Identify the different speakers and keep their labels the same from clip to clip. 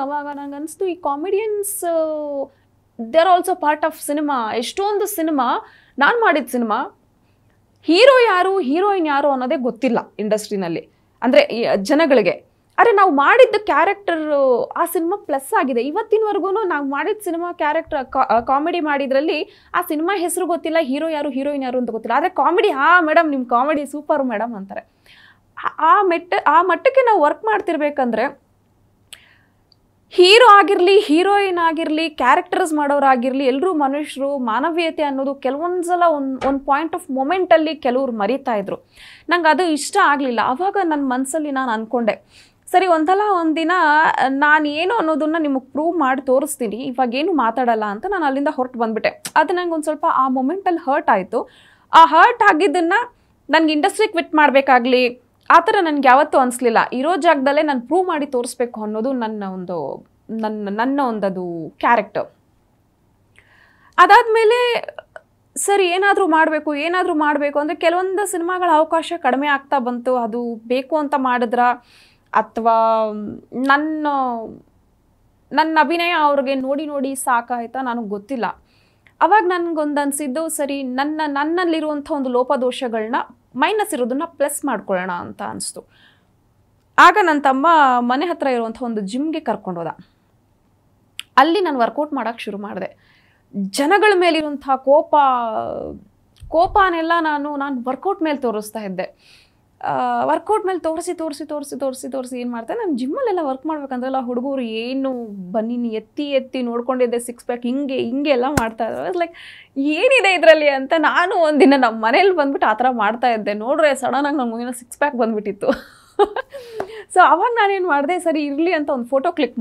Speaker 1: ಅವಾಗ ನಂಗೆ ಅನಿಸ್ತು ಈ comedians they are also part of cinema. ಎಷ್ಟೊಂದು ಸಿನಿಮಾ ನಾನು ಮಾಡಿದ ಸಿನಿಮಾ ಹೀರೋ ಯಾರು ಹೀರೋಯಿನ್ ಯಾರು ಅನ್ನೋದೇ ಗೊತ್ತಿಲ್ಲ ಇಂಡಸ್ಟ್ರಿನಲ್ಲಿ, ಅಂದರೆ ಜನಗಳಿಗೆ. ಅರೆ ನಾವು ಮಾಡಿದ್ದ ಕ್ಯಾರೆಕ್ಟರ್ ಆ ಸಿನಿಮಾ ಪ್ಲಸ್ ಆಗಿದೆ. ಇವತ್ತಿನವರೆಗೂ ನಾವು ಮಾಡಿದ ಸಿನಿಮಾ ಕ್ಯಾರೆಕ್ಟರ್ ಕಾಮಿಡಿ ಮಾಡಿದ್ರಲ್ಲಿ ಆ ಸಿನಿಮಾ ಹೆಸರು ಗೊತ್ತಿಲ್ಲ, ಹೀರೋ ಯಾರು ಹೀರೋಯಿನ್ ಯಾರು ಅಂತ ಗೊತ್ತಿಲ್ಲ. ಆದರೆ ಕಾಮಿಡಿ ಮೇಡಮ್ ನಿಮ್ಮ ಕಾಮಿಡಿ ಸೂಪರ್ ಮೇಡಮ್ ಅಂತಾರೆ. ಆ ಮಟ್ಟಕ್ಕೆ ನಾವು ವರ್ಕ್ ಮಾಡ್ತಿರ್ಬೇಕಂದ್ರೆ ಹೀರೋ ಆಗಿರಲಿ ಹೀರೋಯಿನ್ ಆಗಿರಲಿ ಕ್ಯಾರೆಕ್ಟರ್ಸ್ ಮಾಡೋರಾಗಿರಲಿ ಎಲ್ಲರೂ ಮನುಷ್ಯರು. ಮಾನವೀಯತೆ ಅನ್ನೋದು ಕೆಲವೊಂದು ಸಲ ಒಂದು ಪಾಯಿಂಟ್ ಆಫ್ ಮೊಮೆಂಟಲ್ಲಿ ಕೆಲವ್ರು ಮರಿತಾ ಇದ್ರು. ನಂಗೆ ಅದು ಇಷ್ಟ ಆಗಲಿಲ್ಲ. ಆವಾಗ ನನ್ನ ಮನಸ್ಸಲ್ಲಿ ನಾನು ಅಂದ್ಕೊಂಡೆ, ಸರಿ ಒಂದಲ್ಲ ಒಂದಿನ ನಾನು ಏನು ಅನ್ನೋದನ್ನು ನಿಮಗೆ ಪ್ರೂವ್ ಮಾಡಿ ತೋರಿಸ್ತೀನಿ, ಇವಾಗೇನು ಮಾತಾಡಲ್ಲ ಅಂತ ನಾನು ಅಲ್ಲಿಂದ ಹೊರಟು ಬಂದುಬಿಟ್ಟೆ. ಅದು ನಂಗೆ ಒಂದು ಸ್ವಲ್ಪ ಆ ಮೊಮೆಂಟಲ್ಲಿ ಹರ್ಟ್ ಆಯಿತು. ಆ ಹರ್ಟ್ ಆಗಿದ್ದನ್ನು ನನಗೆ ಇಂಡಸ್ಟ್ರಿ ಕ್ವಿಟ್ ಮಾಡಬೇಕಾಗ್ಲಿ ಆ ಥರ ನನಗೆ ಯಾವತ್ತೂ ಅನಿಸ್ಲಿಲ್ಲ. ಇರೋ ಜಾಗದಲ್ಲೇ ನಾನು ಪ್ರೂವ್ ಮಾಡಿ ತೋರಿಸ್ಬೇಕು ಅನ್ನೋದು ನನ್ನ ಒಂದದು ಕ್ಯಾರೆಕ್ಟರ್. ಅದಾದಮೇಲೆ ಸರಿ ಏನಾದರೂ ಮಾಡಬೇಕು ಅಂದರೆ ಕೆಲವೊಂದು ಸಿನಿಮಾಗಳ ಅವಕಾಶ ಕಡಿಮೆ ಆಗ್ತಾ ಬಂತು. ಅದು ಬೇಕು ಅಂತ ಮಾಡಿದ್ರ ಅಥವಾ ನನ್ನ ಅಭಿನಯ ಅವ್ರಿಗೆ ನೋಡಿ ಸಾಕಾಯ್ತಾ ನನಗೆ ಗೊತ್ತಿಲ್ಲ. ಅವಾಗ ನನಗೊಂದು ಅನಿಸಿದ್ದು, ಸರಿ ನನ್ನಲ್ಲಿರುವಂಥ ಒಂದು ಲೋಪದೋಷಗಳನ್ನ ಮೈನಸ್ ಇರೋದನ್ನ ಪ್ಲಸ್ ಮಾಡ್ಕೊಳ್ಳೋಣ ಅಂತ ಅನಿಸ್ತು. ಆಗ ನನ್ನ ತಮ್ಮ ಮನೆ ಹತ್ರ ಇರುವಂಥ ಒಂದು ಜಿಮ್ಗೆ ಕರ್ಕೊಂಡೋದ. ಅಲ್ಲಿ ನಾನು ವರ್ಕೌಟ್ ಮಾಡೋಕ್ಕೆ ಶುರು ಮಾಡಿದೆ. ಜನಗಳ ಮೇಲಿರುವಂಥ ಕೋಪನೆಲ್ಲ ನಾನು ವರ್ಕೌಟ್ ಮೇಲೆ ತೋರಿಸ್ತಾ ಇದ್ದೆ. ವರ್ಕೌಟ್ ಮೇಲೆ ತೋರಿಸಿ ಏನು ಮಾಡ್ತಾರೆ, ನಾನು ಜಿಮ್ಮಲ್ಲೆಲ್ಲ ವರ್ಕ್ ಮಾಡ್ಬೇಕಂದ್ರೆಲ್ಲ ಹುಡುಗರು ಏನು ಬನ್ನಿ ಎತ್ತಿ ನೋಡ್ಕೊಂಡಿದ್ದೆ, ಸಿಕ್ಸ್ ಪ್ಯಾಕ್ ಹಿಂಗೆ ಎಲ್ಲ ಮಾಡ್ತಾ ಇದ್ದಾರೆ. ಲೈಕ್ ಏನಿದೆ ಇದರಲ್ಲಿ ಅಂತ ನಾನು ಒಂದಿನ ನಮ್ಮ ಮನೇಲಿ ಬಂದ್ಬಿಟ್ಟು ಆ ಥರ ಮಾಡ್ತಾ ಇದ್ದೆ. ನೋಡ್ರೆ ಸಡನ್ನಾಗಿ ನನ್ನ ಮುಂದಿನ ಸಿಕ್ಸ್ ಪ್ಯಾಕ್ ಬಂದುಬಿಟ್ಟಿತ್ತು. ಸೊ ಅವಾಗ ನಾನೇನು ಮಾಡಿದೆ, ಸರಿ ಇರಲಿ ಅಂತ ಒಂದು ಫೋಟೋ ಕ್ಲಿಕ್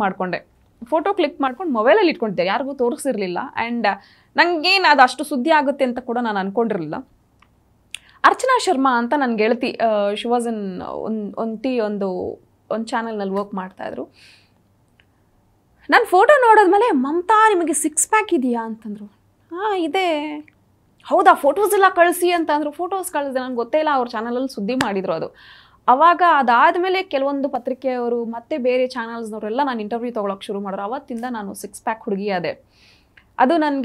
Speaker 1: ಮಾಡ್ಕೊಂಡು ಮೊಬೈಲಲ್ಲಿ ಇಟ್ಕೊಂಡಿದ್ದೆ. ಯಾರಿಗೂ ತೋರಿಸಿರ್ಲಿಲ್ಲ. ಆ್ಯಂಡ್ ನನಗೇನು ಅದು ಅಷ್ಟು ಸುದ್ದಿ ಆಗುತ್ತೆ ಅಂತ ಕೂಡ ನಾನು ಅಂದ್ಕೊಂಡಿರಲಿಲ್ಲ. ಅರ್ಚನಾ ಶರ್ಮಾ ಅಂತ ನನ್ನ ಗೆಳತಿ, ಶಿ ವಾಸ್ ಇನ್ ಒಂದು ಚಾನಲ್ನಲ್ಲಿ ವರ್ಕ್ ಮಾಡ್ತಾಯಿದ್ರು. ನಾನು ಫೋಟೋ ನೋಡಿದ್ಮೇಲೆ, ಮಮತಾ ನಿಮಗೆ ಸಿಕ್ಸ್ ಪ್ಯಾಕ್ ಇದೆಯಾ ಅಂತಂದರು. ಇದೆ. ಹೌದಾ, ಫೋಟೋಸ್ ಎಲ್ಲ ಕಳಿಸಿ ಅಂತಂದರು. ಫೋಟೋಸ್ ಕಳಿಸಿದೆ, ನನಗೆ ಗೊತ್ತೇ ಇಲ್ಲ. ಅವ್ರ ಚಾನಲಲ್ಲಿ ಸುದ್ದಿ ಮಾಡಿದರು ಅದು. ಅವಾಗ ಅದಾದಮೇಲೆ ಕೆಲವೊಂದು ಪತ್ರಿಕೆಯವರು ಮತ್ತು ಬೇರೆ ಚಾನಲ್ಸ್ನವರೆಲ್ಲ ನಾನು ಇಂಟರ್ವ್ಯೂ ತೊಗೊಳಕ್ಕೆ ಶುರು ಮಾಡಿದ್ರು. ಅವತ್ತಿಂದ ನಾನು ಸಿಕ್ಸ್ ಪ್ಯಾಕ್ ಹುಡುಗಿ ಅದೇ. ಅದು ನಾನು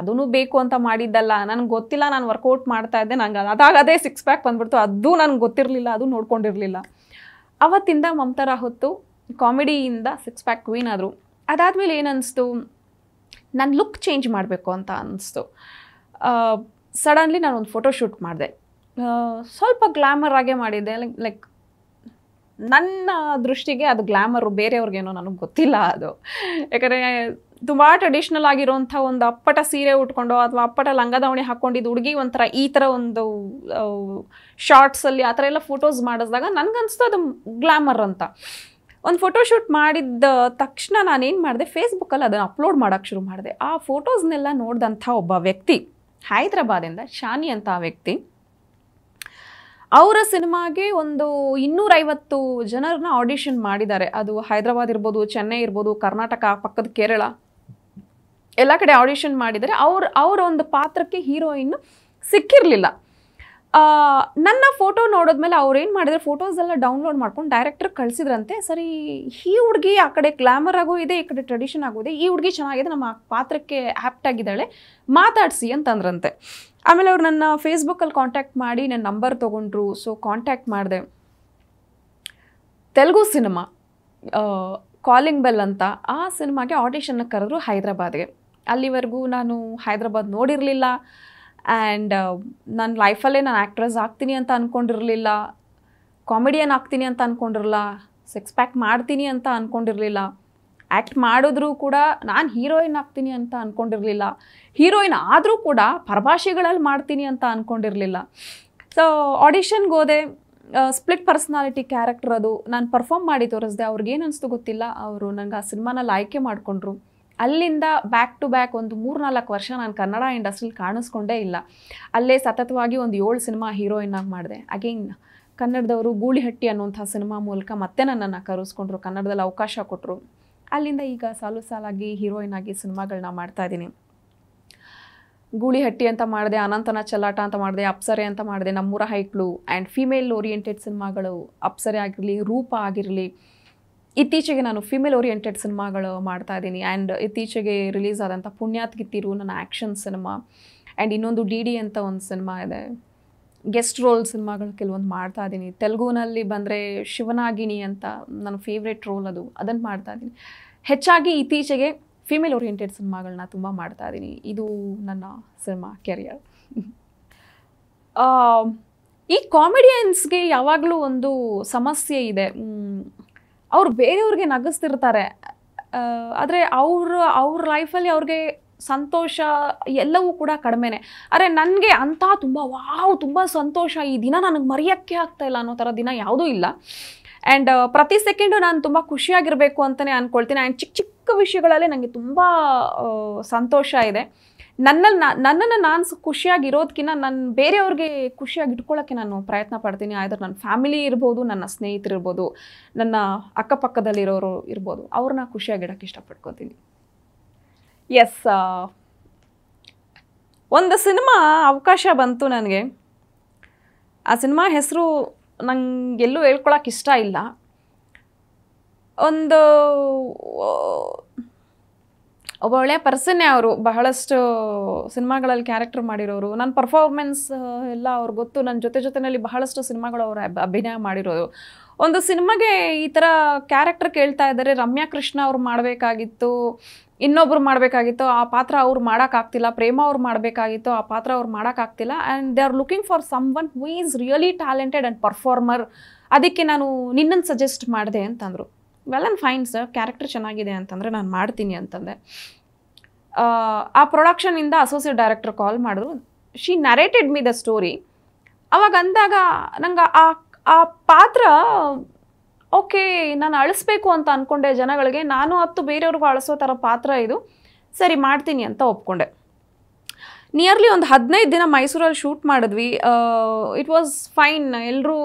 Speaker 1: ಅದೂ ಬೇಕು ಅಂತ ಮಾಡಿದ್ದಲ್ಲ, ನನಗೆ ಗೊತ್ತಿಲ್ಲ. ನಾನು ವರ್ಕೌಟ್ ಮಾಡ್ತಾ ಇದ್ದೆ, ಅದೇ ಸಿಕ್ಸ್ ಪ್ಯಾಕ್ ಬಂದ್ಬಿಡ್ತು. ಅದು ನನಗೆ ಗೊತ್ತಿರಲಿಲ್ಲ, ಅದು ನೋಡ್ಕೊಂಡಿರಲಿಲ್ಲ. ಅವತ್ತಿಂದ ಮಮತಾ ರಾವತ್ ಕಾಮಿಡಿಯಿಂದ ಸಿಕ್ಸ್ ಪ್ಯಾಕ್ ಕ್ವೀನ್ ಆದರು. ಅದಾದಮೇಲೆ ಏನು ಅನ್ನಿಸ್ತು, ನನ್ನ ಲುಕ್ ಚೇಂಜ್ ಮಾಡಬೇಕು ಅಂತ ಅನ್ನಿಸ್ತು. ಸಡನ್ಲಿ ನಾನೊಂದು ಫೋಟೋಶೂಟ್ ಮಾಡಿದೆ. ಸ್ವಲ್ಪ ಗ್ಲ್ಯಾಮರ್ ಆಗೇ ಮಾಡಿದ್ದೆ. ಲೈಕ್ ನನ್ನ ದೃಷ್ಟಿಗೆ ಅದು ಗ್ಲ್ಯಾಮರು, ಬೇರೆಯವ್ರಿಗೇನೋ ನನಗೆ ಗೊತ್ತಿಲ್ಲ ಅದು. ಯಾಕಂದರೆ ತುಂಬ ಟ್ರೆಡಿಷ್ನಲ್ ಆಗಿರೋಂಥ ಒಂದು ಅಪ್ಪಟ ಸೀರೆ ಉಟ್ಕೊಂಡು ಅಥವಾ ಅಪ್ಪಟ ಲಂಗದಾವಣಿ ಹಾಕ್ಕೊಂಡಿದ್ದು ಹುಡುಗಿ ಒಂಥರ ಈ ಥರ ಒಂದು ಶಾರ್ಟ್ಸಲ್ಲಿ ಆ ಥರ ಎಲ್ಲ ಫೋಟೋಸ್ ಮಾಡಿಸಿದಾಗ ನನಗನ್ನಿಸ್ತು ಅದು ಗ್ಲ್ಯಾಮರ್ ಅಂತ. ಒಂದು ಫೋಟೋಶೂಟ್ ಮಾಡಿದ ತಕ್ಷಣ ನಾನೇನು ಮಾಡಿದೆ, ಫೇಸ್ಬುಕ್ಕಲ್ಲಿ ಅದನ್ನು ಅಪ್ಲೋಡ್ ಮಾಡೋಕ್ಕೆ ಶುರು ಮಾಡಿದೆ. ಆ ಫೋಟೋಸ್ನೆಲ್ಲ ನೋಡಿದಂಥ ಒಬ್ಬ ವ್ಯಕ್ತಿ, ಹೈದ್ರಾಬಾದಿಂದ ಶಾನಿ ಅಂತ ಆ ವ್ಯಕ್ತಿ, ಅವರ ಸಿನಿಮಾಗೆ ಒಂದು 250 ಜನರನ್ನ ಆಡಿಷನ್ ಮಾಡಿದ್ದಾರೆ. ಅದು ಹೈದ್ರಾಬಾದ್ ಇರ್ಬೋದು, ಚೆನ್ನೈ ಇರ್ಬೋದು, ಕರ್ನಾಟಕ, ಪಕ್ಕದ ಕೇರಳ ಎಲ್ಲ ಕಡೆ ಆಡಿಷನ್ ಮಾಡಿದ್ದಾರೆ. ಅವರ ಒಂದು ಪಾತ್ರಕ್ಕೆ ಹೀರೋಯಿನ್ ಸಿಕ್ಕಿರಲಿಲ್ಲ. ನನ್ನ ಫೋಟೋ ನೋಡಿದ್ಮೇಲೆ ಅವ್ರು ಏನು ಮಾಡಿದ್ರು, ಫೋಟೋಸ್ ಎಲ್ಲ ಡೌನ್ಲೋಡ್ ಮಾಡ್ಕೊಂಡು ಡೈರೆಕ್ಟರ್ ಕಳಿಸಿದ್ರಂತೆ. ಸರಿ, ಈ ಹುಡುಗಿ ಆ ಕಡೆ ಗ್ಲಾಮರ್ ಆಗೋ ಇದೆ, ಈ ಕಡೆ ಟ್ರೆಡಿಷನ್ ಆಗೋದೆ, ಈ ಹುಡುಗಿ ಚೆನ್ನಾಗಿದೆ, ನಮ್ಮ ಪಾತ್ರಕ್ಕೆ ಆ್ಯಪ್ಟ್ ಆಗಿದ್ದಾಳೆ, ಮಾತಾಡಿಸಿ ಅಂತಂದ್ರಂತೆ. ಆಮೇಲೆ ಅವ್ರು ನನ್ನ ಫೇಸ್ಬುಕ್ಕಲ್ಲಿ ಕಾಂಟ್ಯಾಕ್ಟ್ ಮಾಡಿ ನನ್ನ ನಂಬರ್ ತೊಗೊಂಡ್ರು. ಸೊ ಕಾಂಟ್ಯಾಕ್ಟ್ ಮಾಡಿದೆ. ತೆಲುಗು ಸಿನಿಮಾ ಕಾಲಿಂಗ್ ಬೆಲ್ ಅಂತ, ಆ ಸಿನಿಮಾಗೆ ಆಡಿಷನ್ನ ಕರೆದ್ರು ಹೈದ್ರಾಬಾದ್ಗೆ. ಅಲ್ಲಿವರೆಗೂ ನಾನು ಹೈದ್ರಾಬಾದ್ ನೋಡಿರಲಿಲ್ಲ. ಆ್ಯಂಡ್ ನನ್ನ ಲೈಫಲ್ಲೇ ನಾನು ಆ್ಯಕ್ಟ್ರೆಸ್ ಆಗ್ತೀನಿ ಅಂತ ಅಂದ್ಕೊಂಡಿರಲಿಲ್ಲ, ಕಾಮಿಡಿಯನ್ ಆಗ್ತೀನಿ ಅಂತ ಅಂದ್ಕೊಂಡಿರಲಿಲ್ಲ, ಸಿಕ್ಸ್ ಪ್ಯಾಕ್ ಮಾಡ್ತೀನಿ ಅಂತ ಅಂದ್ಕೊಂಡಿರಲಿಲ್ಲ, ಆ್ಯಕ್ಟ್ ಮಾಡಿದ್ರೂ ಕೂಡ ನಾನು ಹೀರೋಯಿನ್ ಆಗ್ತೀನಿ ಅಂತ ಅಂದ್ಕೊಂಡಿರಲಿಲ್ಲ, ಹೀರೋಯಿನ್ ಆದರೂ ಕೂಡ ಪರಭಾಷೆಗಳಲ್ಲಿ ಮಾಡ್ತೀನಿ ಅಂತ ಅಂದ್ಕೊಂಡಿರಲಿಲ್ಲ. ಸೊ ಆಡಿಷನ್ಗೆ ಹೋದೆ. ಸ್ಪ್ಲಿಟ್ ಪರ್ಸ್ನಾಲಿಟಿ ಕ್ಯಾರೆಕ್ಟರ್ ಅದು. ನಾನು ಪರ್ಫಾರ್ಮ್ ಮಾಡಿ ತೋರಿಸಿದೆ. ಅವ್ರಿಗೇನು ಅನಿಸ್ತು ಗೊತ್ತಿಲ್ಲ, ಅವರು ನನಗೆ ಆ ಸಿನಿಮಾನಲ್ಲಿ ಆಯ್ಕೆ ಮಾಡಿಕೊಂಡ್ರು. ಅಲ್ಲಿಂದ ಬ್ಯಾಕ್ ಟು ಬ್ಯಾಕ್ ಒಂದು 3-4 ವರ್ಷ ನಾನು ಕನ್ನಡ ಇಂಡಸ್ಟ್ರಿಲಿ ಕಾಣಿಸ್ಕೊಂಡೇ ಇಲ್ಲ. ಅಲ್ಲೇ ಸತತವಾಗಿ ಒಂದು 7 ಸಿನಿಮಾ ಹೀರೋಯಿನ್ ಆಗಿ ಮಾಡಿದೆ. ಅಗೇನ್ ಕನ್ನಡದವರು ಗೂಳಿಹಟ್ಟಿ ಅನ್ನುವಂಥ ಸಿನಿಮಾ ಮೂಲಕ ಮತ್ತೆ ನನ್ನನ್ನು ಕರೆಸ್ಕೊಂಡ್ರು, ಕನ್ನಡದಲ್ಲಿ ಅವಕಾಶ ಕೊಟ್ಟರು. ಅಲ್ಲಿಂದ ಈಗ ಸಾಲಾಗಿ ಹೀರೋಯಿನ್ ಆಗಿ ಸಿನಿಮಾಗಳನ್ನ ಮಾಡ್ತಾಯಿದ್ದೀನಿ. ಗೂಳಿಹಟ್ಟಿ ಅಂತ ಮಾಡಿದೆ, ಅನಂತನ ಚೆಲ್ಲಾಟ ಅಂತ ಮಾಡಿದೆ, ಅಪ್ಸರೆ ಅಂತ ಮಾಡಿದೆ, ನಮ್ಮೂರ ಹೈಕ್ಳು ಆ್ಯಂಡ್ ಫೀಮೇಲ್ ಓರಿಯೆಂಟೆಡ್ ಸಿನಿಮಾಗಳು, ಅಪ್ಸರೆ ಆಗಿರಲಿ, ರೂಪ ಆಗಿರಲಿ, ಇತ್ತೀಚೆಗೆ ನಾನು ಫಿಮೇಲ್ ಓರಿಯೆಂಟೆಡ್ ಸಿನಿಮಾಗಳು ಮಾಡ್ತಾ ಇದ್ದೀನಿ. ಆ್ಯಂಡ್ ಇತ್ತೀಚೆಗೆ ರಿಲೀಸ್ ಆದಂಥ ಪುಣ್ಯಾತ್ಗಿತ್ತಿರು ನನ್ನ ಆ್ಯಕ್ಷನ್ ಸಿನಿಮಾ, ಆ್ಯಂಡ್ ಇನ್ನೊಂದು ಡಿ ಅಂತ ಒಂದು ಸಿನಿಮಾ ಇದೆ. ಗೆಸ್ಟ್ ರೋಲ್ ಸಿನಿಮಾಗಳು ಕೆಲವೊಂದು ಮಾಡ್ತಾ ಇದ್ದೀನಿ. ತೆಲುಗುನಲ್ಲಿ ಬಂದರೆ ಶಿವನಾಗಿನಿ ಅಂತ ನನ್ನ ಫೇವ್ರೆಟ್ ರೋಲ್ ಅದನ್ನು ಮಾಡ್ತಾ ಇದ್ದೀನಿ. ಹೆಚ್ಚಾಗಿ ಇತ್ತೀಚೆಗೆ ಫಿಮೇಲ್ ಓರಿಯೆಂಟೆಡ್ ಸಿನಿಮಾಗಳನ್ನ ತುಂಬ ಮಾಡ್ತಾ ಇದ್ದೀನಿ. ಇದು ನನ್ನ ಸಿನಿಮಾ ಕೆರಿಯರ್. ಈ ಕಾಮಿಡಿಯನ್ಸ್ಗೆ ಯಾವಾಗಲೂ ಒಂದು ಸಮಸ್ಯೆ ಇದೆ. ಅವ್ರು ಬೇರೆಯವ್ರಿಗೆ ನಗಿಸ್ತಿರ್ತಾರೆ, ಆದರೆ ಅವ್ರ ಲೈಫಲ್ಲಿ ಅವ್ರಿಗೆ ಸಂತೋಷ ಎಲ್ಲವೂ ಕೂಡ ಕಡಿಮೆನೆ. ಆದರೆ ನನಗೆ ಅಂಥ ತುಂಬ ಸಂತೋಷ, ಈ ದಿನ ನನಗೆ ಮರೆಯೋಕ್ಕೆ ಆಗ್ತಾಯಿಲ್ಲ ಅನ್ನೋ ಥರ ದಿನ ಯಾವುದೂ ಇಲ್ಲ. ಆ್ಯಂಡ್ ಪ್ರತಿ ಸೆಕೆಂಡು ನಾನು ತುಂಬ ಖುಷಿಯಾಗಿರಬೇಕು ಅಂತಲೇ ಅಂದ್ಕೊಳ್ತೀನಿ. ಆ್ಯಂಡ್ ಚಿಕ್ಕ ವಿಷಯಗಳಲ್ಲೇ ನನಗೆ ತುಂಬ ಸಂತೋಷ ಇದೆ. ನನ್ನನ್ನು ನಾನು ಖುಷಿಯಾಗಿರೋದಕ್ಕಿಂತ ಬೇರೆಯವ್ರಿಗೆ ಖುಷಿಯಾಗಿ ಇಟ್ಕೊಳ್ಳೋಕ್ಕೆ ನಾನು ಪ್ರಯತ್ನ ಪಡ್ತೀನಿ. ಆಯ್ತು ನನ್ನ ಫ್ಯಾಮಿಲಿ ಇರ್ಬೋದು, ನನ್ನ ಸ್ನೇಹಿತರಿರ್ಬೋದು, ನನ್ನ ಅಕ್ಕಪಕ್ಕದಲ್ಲಿರೋರು ಇರ್ಬೋದು, ಅವ್ರನ್ನ ಖುಷಿಯಾಗಿಡೋಕ್ಕೆ ಇಷ್ಟಪಡ್ಕೊತೀನಿ. ಎಸ್, ಒಂದು ಸಿನಿಮಾ ಅವಕಾಶ ಬಂತು ನನಗೆ. ಆ ಸಿನಿಮಾ ಹೆಸರು ನಂಗೆಲ್ಲೂ ಹೇಳ್ಕೊಳಕ್ಕೆ ಇಷ್ಟ ಇಲ್ಲ. ಒಬ್ಬ ಒಳ್ಳೆಯ ಪರ್ಸನ್ನೇ ಅವರು, ಬಹಳಷ್ಟು ಸಿನಿಮಾಗಳಲ್ಲಿ ಕ್ಯಾರೆಕ್ಟರ್ ಮಾಡಿರೋರು. ನನ್ನ ಪರ್ಫಾರ್ಮೆನ್ಸ್ ಎಲ್ಲ ಅವ್ರಿಗೆ ಗೊತ್ತು. ನನ್ನ ಜೊತೆಯಲ್ಲಿ ಬಹಳಷ್ಟು ಸಿನಿಮಾಗಳು ಅವರು ಅಭಿನಯ ಮಾಡಿರೋದು. ಒಂದು ಸಿನಿಮಾಗೆ ಈ ಥರ ಕ್ಯಾರೆಕ್ಟರ್ ಕೇಳ್ತಾ ಇದ್ದಾರೆ. ರಮ್ಯಾ ಕೃಷ್ಣ ಅವ್ರು ಮಾಡಬೇಕಾಗಿತ್ತು, ಇನ್ನೊಬ್ರು ಮಾಡಬೇಕಾಗಿತ್ತು, ಆ ಪಾತ್ರ ಅವ್ರು ಮಾಡೋಕ್ಕಾಗ್ತಿಲ್ಲ. ಪ್ರೇಮ ಅವ್ರು ಮಾಡಬೇಕಾಗಿತ್ತು, ಆ ಪಾತ್ರ ಅವ್ರು ಮಾಡೋಕ್ಕಾಗ್ತಿಲ್ಲ. And they are looking for someone who is really talented and performer. ಅದಕ್ಕೆ ನಾನು ನಿನ್ನನ್ನು ಸಜೆಸ್ಟ್ ಮಾಡಿದೆ ಅಂತಂದರು. Well and fine sir, character ಚೆನ್ನಾಗಿದೆ ಅಂತಂದರೆ ನಾನು ಮಾಡ್ತೀನಿ ಅಂತಂದೆ. ಆ ಪ್ರೊಡಕ್ಷನಿಂದ ಅಸೋಸಿಯೇಟ್ ಡೈರೆಕ್ಟರ್ ಕಾಲ್ ಮಾಡಿದ್ರು. She narrated me the story. ಅವಾಗ ಅಂದಾಗ ನಂಗೆ ಆ ಪಾತ್ರ ಓಕೆ, ನಾನು ಅಳಿಸ್ಬೇಕು ಅಂತ ಅಂದ್ಕೊಂಡೆ ಜನಗಳಿಗೆ. ನಾನು ಬೇರೆಯವ್ರಿಗೂ ಅಳಿಸೋ ಥರ ಪಾತ್ರ ಇದು, ಸರಿ ಮಾಡ್ತೀನಿ ಅಂತ ಒಪ್ಕೊಂಡೆ. ನಿಯರ್ಲಿ ಒಂದು 15 ದಿನ ಮೈಸೂರಲ್ಲಿ ಶೂಟ್ ಮಾಡಿದ್ವಿ. It was fine. ಎಲ್ಲರೂ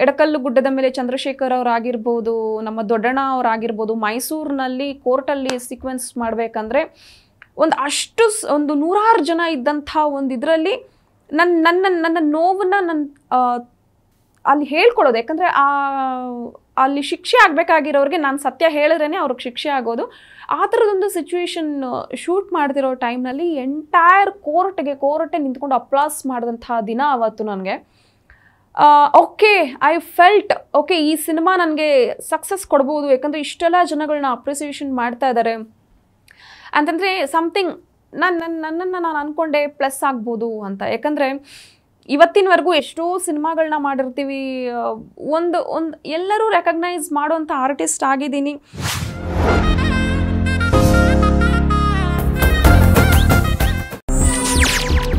Speaker 1: ಎಡಕಲ್ಲು ಗುಡ್ಡದ ಮೇಲೆ ಚಂದ್ರಶೇಖರ್ ಅವರಾಗಿರ್ಬೋದು, ನಮ್ಮ ದೊಡ್ಡಣ್ಣ ಅವರಾಗಿರ್ಬೋದು, ಮೈಸೂರಿನಲ್ಲಿ ಕೋರ್ಟಲ್ಲಿ ಸೀಕ್ವೆನ್ಸ್ ಮಾಡಬೇಕಂದ್ರೆ ಒಂದು 100 ಜನ ಇದ್ದಂಥ ಒಂದು ಇದರಲ್ಲಿ ನನ್ನ ನೋವನ್ನು ಅಲ್ಲಿ ಹೇಳ್ಕೊಡೋದು. ಯಾಕಂದರೆ ಅಲ್ಲಿ ಶಿಕ್ಷೆ ಆಗಬೇಕಾಗಿರೋರಿಗೆ ನಾನು ಸತ್ಯ ಹೇಳಿದ್ರೇ ಅವ್ರಿಗೆ ಶಿಕ್ಷೆ ಆಗೋದು. ಆ ಥರದೊಂದು ಸಿಚುವೇಶನ್ ಶೂಟ್ ಮಾಡ್ತಿರೋ ಟೈಮ್ನಲ್ಲಿ ಎಂಟೈರ್ ಕೋರ್ಟೇ ನಿಂತ್ಕೊಂಡು ಅಪ್ಲಾಸ್ ಮಾಡಿದಂಥ ದಿನ ಅವತ್ತು ನನಗೆ. ಓಕೆ, ಐ ಫೆಲ್ಟ್ ಓಕೆ, ಈ ಸಿನಿಮಾ ನನಗೆ ಸಕ್ಸಸ್ ಕೊಡ್ಬೋದು. ಯಾಕಂದರೆ ಇಷ್ಟೆಲ್ಲ ಜನಗಳನ್ನ ಅಪ್ರಿಸಿಯೇಷನ್ ಮಾಡ್ತಾ ಇದ್ದಾರೆ ಅಂತಂದರೆ ಸಮಥಿಂಗ್ ನನ್ನನ್ನು ನಾನು ಅಂದ್ಕೊಂಡೆ ಪ್ಲಸ್ ಆಗ್ಬೋದು ಅಂತ. ಯಾಕಂದರೆ ಇವತ್ತಿನವರೆಗೂ ಎಷ್ಟೋ ಸಿನಿಮಾಗಳನ್ನ ಮಾಡಿರ್ತೀವಿ, ಒಂದು ಎಲ್ಲರೂ ರೆಕಗ್ನೈಸ್ ಮಾಡೋಂಥ ಆರ್ಟಿಸ್ಟ್ ಆಗಿದ್ದೀನಿ.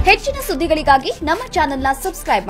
Speaker 2: ಹೆಚ್ಚಿನ ಸುದ್ದಿಗಳಿಗಾಗಿ ನಮ್ಮ ಚಾನೆಲ್ನ ಸಬ್ಸ್ಕ್ರೈಬ್ ಮಾಡಿ.